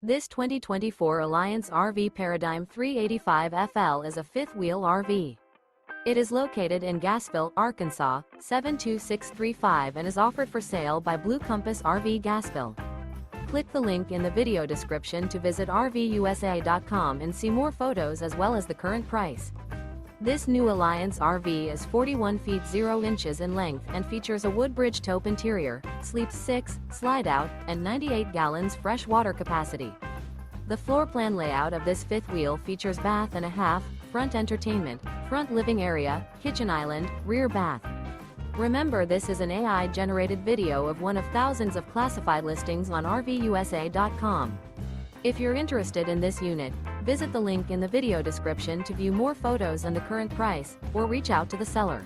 This 2024 Alliance RV Paradigm 385 FL is a fifth-wheel RV. It is located in Gassville, Arkansas, 72635 and is offered for sale by Blue Compass RV Gassville. Click the link in the video description to visit RVUSA.com and see more photos as well as the current price. This new Alliance RV is 41 feet 0 inches in length and features a WOODBRIDGE TAUPE interior, sleeps 6, slide-out, and 98 gallons fresh water capacity. The floor plan layout of this fifth wheel features bath and a half, front entertainment, front living area, kitchen island, rear bath. Remember, this is an AI-generated video of one of thousands of classified listings on RVUSA.com. If you're interested in this unit, visit the link in the video description to view more photos and the current price, or reach out to the seller.